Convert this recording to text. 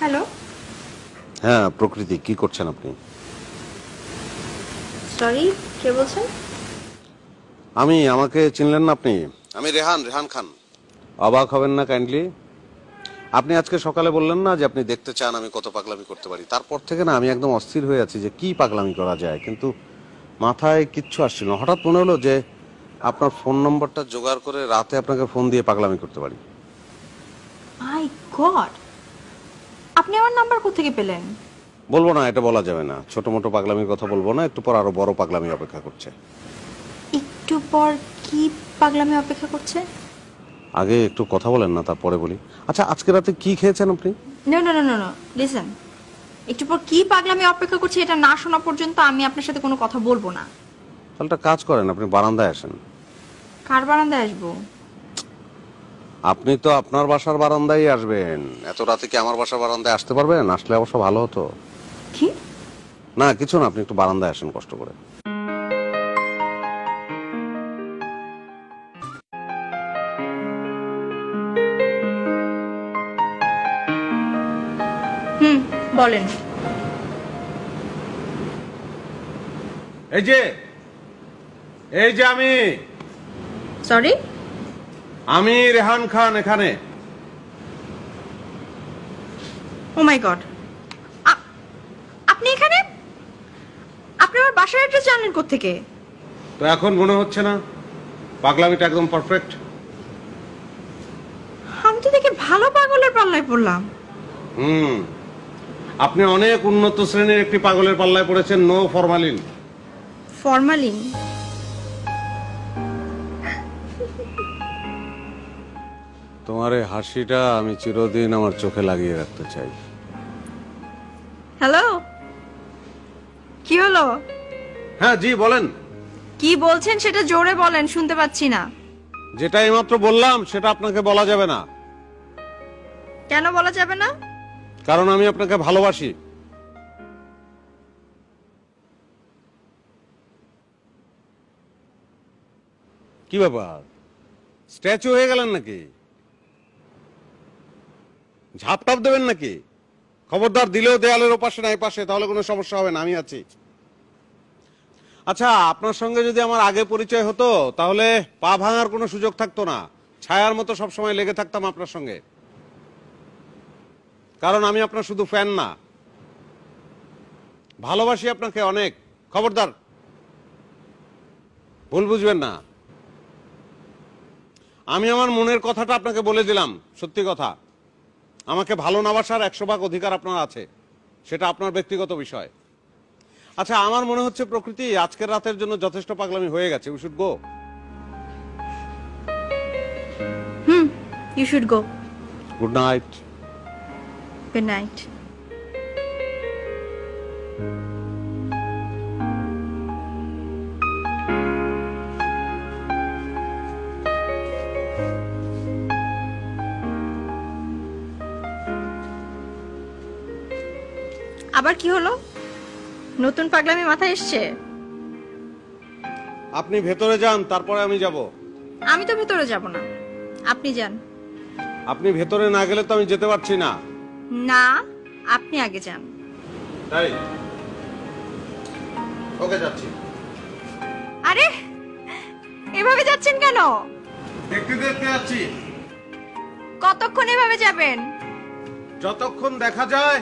Hello. হ্যাঁ প্রকৃতি, কি করছেন আপনি? সরি, কে বলছেন? আমাকে চিনলেন না আপনি? আমি রেহান, রেহান খান। অবাক হবেন না কাইন্ডলি। আপনি আজকে সকালে বললেন না যে আপনি দেখতে চান আমি কত পাগলামি করতে পারি। তারপর থেকে না আমি একদম অস্থির হয়ে আছি যে কি পাগলামি করা যায়, কিন্তু মাথায় কিচ্ছু আসছিল না। হঠাৎ মনে হলো যে আপনার ফোন নম্বরটা জোগাড় করে রাতে আপনাকে ফোন দিয়ে পাগলামি করতে পারি। মাই গড, আপনি আমার নাম্বার কোত্থেকে পেলেন? বলবো না, এটা বলা যাবে না। ছোট মোটো পাগলামির কথা বলবো না, একটু পর আরো বড় পাগলামি অপেক্ষা করছে। একটু পর কি পাগলামি অপেক্ষা করছে? আগে একটু কথা বলেন না, তারপরে বলি। আচ্ছা, আজকে রাতে কি খেয়েছেন আপনি? No no no no no, listen, একটু পর কি পাগলামি অপেক্ষা করছে এটা না শোনা পর্যন্ত আমি আপনার সাথে কোনো কথা বলবো না। তাহলে একটা কাজ করেন, আপনি বারান্দায় আসেন। কার বারান্দায় আসবো? আপনি তো আপনার বাসার বারান্দায় আসবেন। এত রাতে কি আমার বাসার বারান্দায় আসতে পারবেন? আসলে অবশ্য ভালো হতো। কি? না কিছু না, আপনি একটু বারান্দায় আসেন কষ্ট করে। বলেন। এই যে আমি সরি, আমি রেহান খান এখানে। ও মাই গড, আপনি এখানে? আপনি আমার বাসার অ্যাড্রেস জানলেন কোত্থেকে? তো এখন মনে হচ্ছে না পাগলামিটা একদম পারফেক্ট? আমি তো দেখে ভালো পাগলের পাল্লায় পড়লাম। আপনি অনেক উন্নত শ্রেণীর একটি পাগলের পাল্লায় পড়েছেন। No formalin. ফরমালিন? তোমার এই হাসিটা আমি চিরদিন আমার চোখে লাগিয়ে রাখতে চাই। হ্যালো, কি হলো? হ্যাঁ জি বলেন। কি বলছেন সেটা জোরে বলেন, শুনতে পাচ্ছি না। যেটা এইমাত্র বললাম সেটা আপনাকে বলা যাবে না। কেন বলা যাবে না? কারণ আমি আপনাকে ভালোবাসি। কি ব্যাপার, স্ট্যাচু হয়ে গেলেন নাকি? ঝাপটাপ দেবেন নাকি? খবরদার, দিলেও দেয়ালের ওপাশে না এপাশে, তাহলে কোনো সমস্যা হবে না, আমি আছি। আচ্ছা, আপনার সঙ্গে যদি আমার আগে পরিচয় হতো তাহলে পা ভাঙার কোনো সুযোগ থাকতো না। ছায়ার মতো সবসময় লেগে থাকতাম আপনার সঙ্গে। কারণ আমি আপনার শুধু ফ্যান না, ভালোবাসি আপনাকে অনেক। খবরদার, ভুল বুঝবেন না। আমি আমার মনের কথাটা আপনাকে বলে দিলাম, সত্যি কথা। আমাকে ভালো না বাসার 100% অধিকার আপনার আছে, সেটা আপনার ব্যক্তিগত বিষয়। আচ্ছা, আমার মনে হচ্ছে প্রকৃতি আজকের রাতের জন্য যথেষ্ট পাগলামি হয়ে গেছে। We should go. You should go. Good night. Good night. আবার কি হলো? নতুন পাগলামি মাথায় এসছে? আপনি ভেতরে যান, তারপরে আমি যাব। আমি তো ভেতরে যাব না, আপনি যান। আপনি ভেতরে না গেলে তো আমি যেতে পারছি না। না, আপনি আগে যান। তাই? ওকে, যাচ্ছি। আরে, এভাবে যাচ্ছেন কেন? দেখতে দেখতে যাচ্ছি। কতক্ষণ এভাবে যাবেন? যতক্ষণ দেখা যায়